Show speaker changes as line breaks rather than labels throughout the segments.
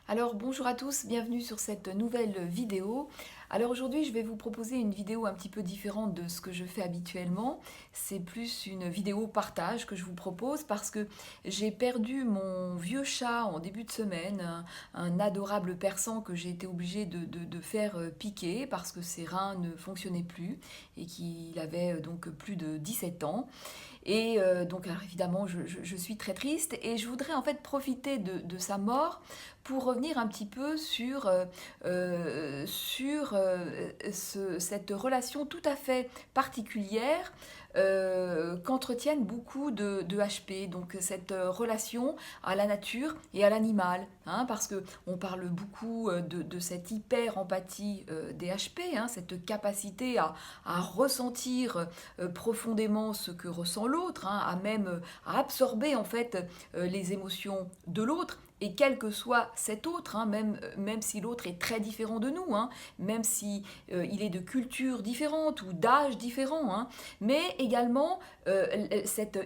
Alors bonjour à tous, bienvenue sur cette nouvelle vidéo. Alors aujourd'hui je vais vous proposer une vidéo un petit peu différente de ce que je fais habituellement. C'est plus une vidéo partage que je vous propose parce que j'ai perdu mon vieux chat en début de semaine, un adorable persan que j'ai été obligée de faire piquer parce que ses reins ne fonctionnaient plus et qu'il avait donc plus de 17 ans. Et donc alors évidemment je suis très triste et je voudrais en fait profiter de sa mort pour revenir un petit peu sur cette relation tout à fait particulière qu'entretiennent beaucoup de HP, donc cette relation à la nature et à l'animal, hein, parce qu'on parle beaucoup de cette hyper-empathie des HP, hein, cette capacité à ressentir profondément ce que ressent l'autre, hein, à même à absorber en fait les émotions de l'autre. Et quel que soit cet autre, hein, même si l'autre est très différent de nous, hein, même si il est de culture différente ou d'âge différent, hein, mais également cette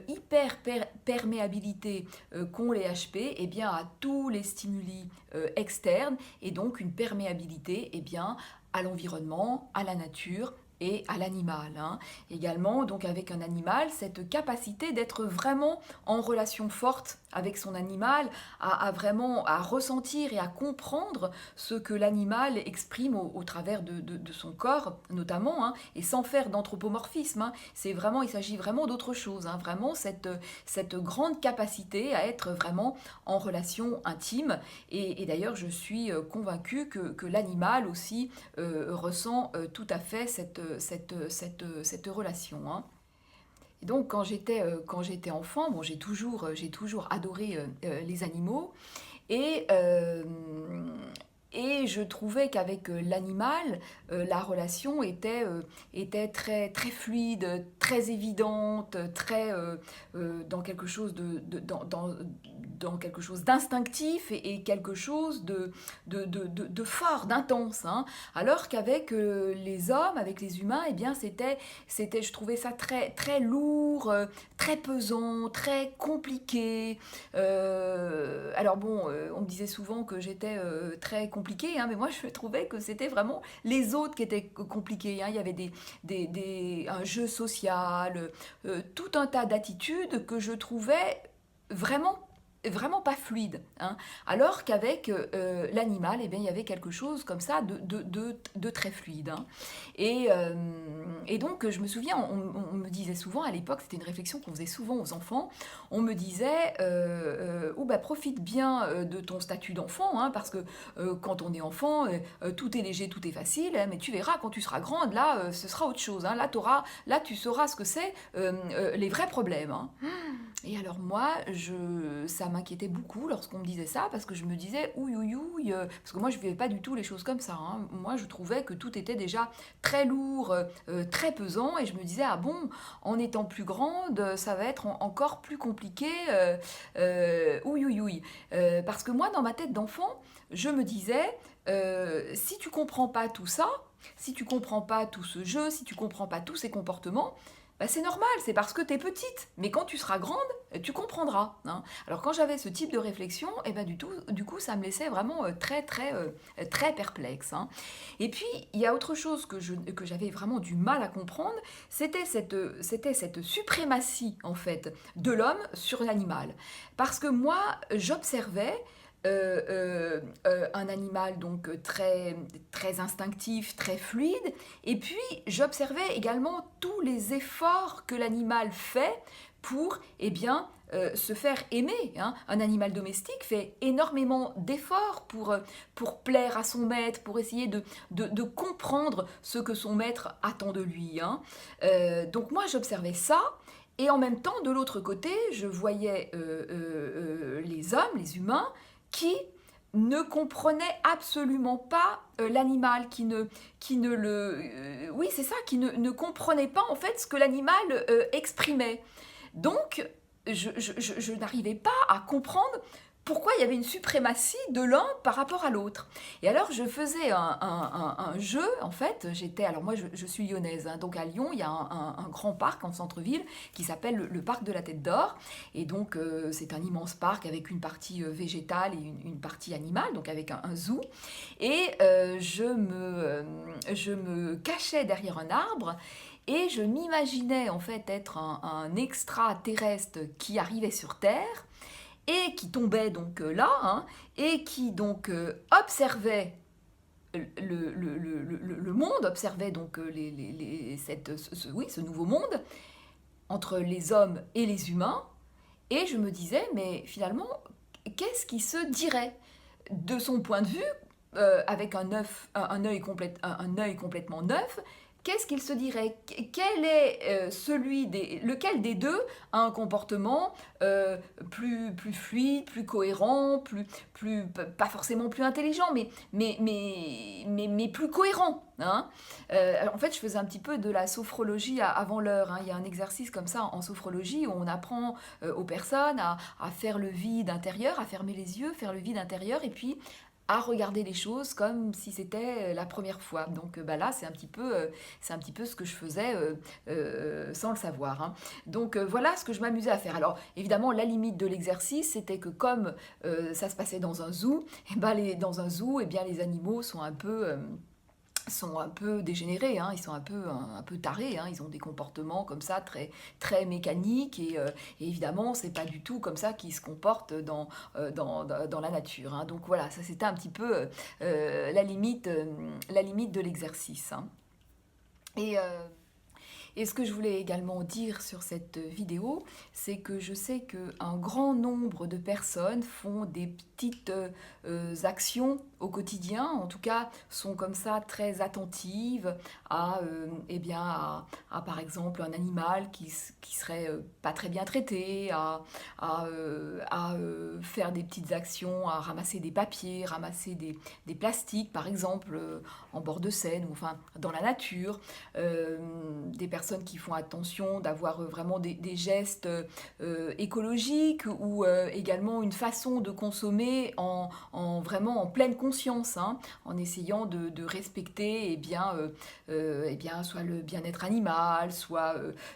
perméabilité qu'ont les HP eh bien, à tous les stimuli externes et donc une perméabilité eh bien, à l'environnement, à la nature et à l'animal, hein. Également, donc avec un animal, cette capacité d'être vraiment en relation forte avec son animal, à vraiment à ressentir et à comprendre ce que l'animal exprime au travers de son corps, notamment, hein, et sans faire d'anthropomorphisme, hein. Il s'agit vraiment d'autre chose, hein, vraiment cette grande capacité à être vraiment en relation intime. Et d'ailleurs, je suis convaincue que l'animal aussi ressent tout à fait cette relation, hein. Et donc quand j'étais enfant, bon, j'ai toujours adoré les animaux et, euh, et je trouvais qu'avec l'animal, la relation était très, très fluide, très évidente, très dans quelque chose dans quelque chose d'instinctif et quelque chose de fort, d'intense, hein. Alors qu'avec les hommes, avec les humains, eh bien je trouvais ça très, très lourd, très pesant, très compliqué. Alors bon, on me disait souvent que j'étais très compliquée, hein, mais moi je trouvais que c'était vraiment les autres qui étaient compliqués, hein. Il y avait un jeu social, tout un tas d'attitudes que je trouvais vraiment vraiment pas fluide, hein. Alors qu'avec l'animal, eh bien, il y avait quelque chose comme ça de très fluide, hein. Et donc, je me souviens, on me disait souvent, à l'époque, c'était une réflexion qu'on faisait souvent aux enfants, on me disait, oh, bah, profite bien de ton statut d'enfant, hein, parce que quand on est enfant, tout est léger, tout est facile, hein, mais tu verras, quand tu seras grande, là, ce sera autre chose, hein. Là, tu sauras ce que c'est les vrais problèmes, hein. Et alors moi, ça m'inquiétait beaucoup lorsqu'on me disait ça, parce que je me disais, ouïe, ouïe, ouïe, parce que moi je ne vivais pas du tout les choses comme ça, hein. Moi je trouvais que tout était déjà très lourd, très pesant, et je me disais, ah bon, en étant plus grande, ça va être encore plus compliqué, ouïe, ouïe, ouïe. Parce que moi, dans ma tête d'enfant, je me disais, si tu comprends pas tout ça, si tu comprends pas tout ce jeu, si tu comprends pas tous ces comportements, bah c'est normal, c'est parce que tu es petite. Mais quand tu seras grande, tu comprendras, hein. Alors quand j'avais ce type de réflexion, et ben du coup, ça me laissait vraiment très perplexe, hein. Et puis, il y a autre chose que j'avais vraiment du mal à comprendre, c'était cette suprématie, en fait, de l'homme sur l'animal. Parce que moi, j'observais un animal donc très, très instinctif, très fluide, et puis j'observais également tous les efforts que l'animal fait pour eh bien, se faire aimer, hein. Un animal domestique fait énormément d'efforts pour plaire à son maître, pour essayer de comprendre ce que son maître attend de lui, hein. Donc moi j'observais ça, et en même temps, de l'autre côté, je voyais les hommes, les humains, qui ne comprenaient absolument pas l'animal, qui ne le... oui, c'est ça, qui ne comprenait pas en fait ce que l'animal exprimait. Donc, je n'arrivais pas à comprendre pourquoi il y avait une suprématie de l'un par rapport à l'autre. Et alors je faisais un jeu, en fait, alors moi je suis lyonnaise, hein, donc à Lyon il y a un grand parc en centre-ville qui s'appelle le parc de la Tête d'Or, et donc c'est un immense parc avec une partie végétale et une partie animale, donc avec un zoo, et je me cachais derrière un arbre, et je m'imaginais en fait être un extraterrestre qui arrivait sur Terre, et qui tombait donc là, hein, et qui donc observait le monde, observait donc ce nouveau monde entre les hommes et les humains, et je me disais, mais finalement, qu'est-ce qui se dirait de son point de vue, avec un œil complètement neuf, qu'est-ce qu'il se dirait? Quel est lequel des deux a un comportement plus fluide, plus cohérent, pas forcément plus intelligent, mais plus cohérent, hein. En fait, je faisais un petit peu de la sophrologie avant l'heure, hein. Il y a un exercice comme ça en sophrologie où on apprend aux personnes à faire le vide intérieur, à fermer les yeux, faire le vide intérieur, et puis à regarder les choses comme si c'était la première fois. Donc là, c'est un petit peu ce que je faisais sans le savoir, hein. Donc voilà ce que je m'amusais à faire. Alors évidemment, la limite de l'exercice, c'était que comme ça se passait dans un zoo, dans un zoo, les animaux sont un peu dégénérés, hein, ils sont un peu tarés, hein, ils ont des comportements comme ça très mécaniques, et évidemment c'est pas du tout comme ça qu'ils se comportent dans la nature, hein. Donc voilà, ça c'était un petit peu la limite de l'exercice, hein. Et et ce que je voulais également dire sur cette vidéo, c'est que je sais qu'un grand nombre de personnes font des petites actions au quotidien, en tout cas sont comme ça très attentives à par exemple un animal qui serait pas très bien traité, à faire des petites actions, à ramasser des papiers, ramasser des plastiques par exemple en bord de Seine, ou enfin dans la nature, des personnes qui font attention d'avoir vraiment des gestes écologiques, ou également une façon de consommer vraiment en pleine conscience, hein, en essayant de respecter soit le bien-être animal, soit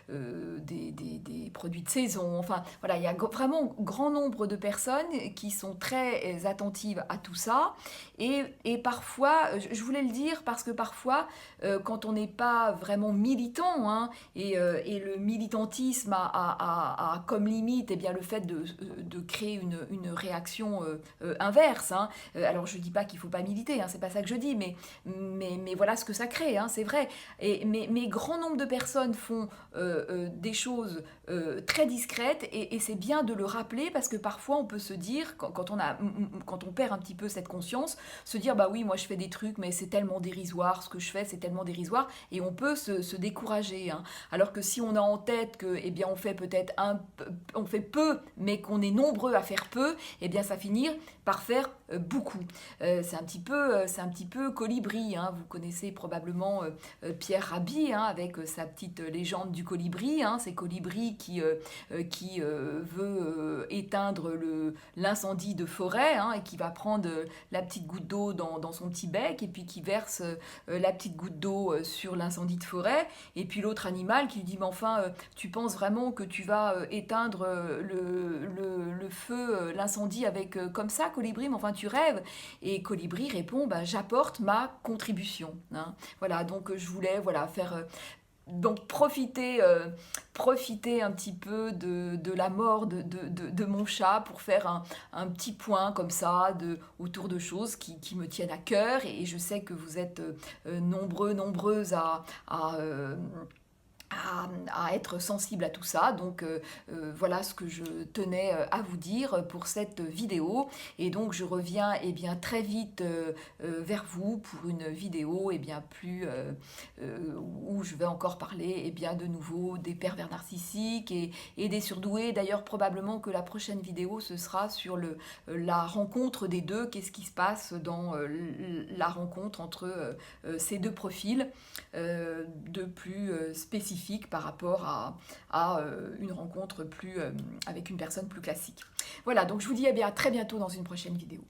des produits de saison. Enfin voilà, il y a vraiment grand nombre de personnes qui sont très attentives à tout ça, et parfois, je voulais le dire parce que parfois, quand on n'est pas vraiment militant, hein, et le militantisme a comme limite le fait de créer une réaction inverse, hein. Alors je dis pas qu'il faut pas militer, hein, c'est pas ça que je dis, mais voilà ce que ça crée, hein, c'est vrai. Mais grand nombre de personnes font des choses très discrètes, et c'est bien de le rappeler, parce que parfois on peut se dire, quand on perd un petit peu cette conscience, se dire bah oui, moi je fais des trucs, mais c'est tellement dérisoire, ce que je fais c'est tellement dérisoire, et on peut se décourager, hein. Alors que si on a en tête que on fait peut-être on fait peu, mais qu'on est nombreux à faire peu, ça finit par faire beaucoup. C'est un petit peu Colibri, hein. Vous connaissez probablement Pierre Rabhi, hein, avec sa petite légende du colibri, hein. C'est Colibri qui veut éteindre l'incendie de forêt, hein, et qui va prendre la petite goutte d'eau dans son petit bec, et puis qui verse la petite goutte d'eau sur l'incendie de forêt, et puis l'autre animal qui lui dit mais enfin tu penses vraiment que tu vas éteindre le feu, l'incendie avec comme ça, Colibri, mais enfin tu rêves. Et Colibri répond bah, j'apporte ma contribution, hein. Voilà, donc je voulais faire donc profiter un petit peu de la mort de mon chat pour faire un petit point comme ça autour de choses qui me tiennent à cœur, et je sais que vous êtes nombreuses à être sensible à tout ça. Donc voilà ce que je tenais à vous dire pour cette vidéo, et donc je reviens très vite vers vous pour une vidéo plus où je vais encore parler de nouveau des pervers narcissiques et des surdoués. D'ailleurs probablement que la prochaine vidéo ce sera sur la rencontre des deux, qu'est-ce qui se passe dans la rencontre entre ces deux profils de plus spécifiques. spécifique par rapport à une rencontre avec une personne plus classique. Voilà, donc je vous dis à très bientôt dans une prochaine vidéo.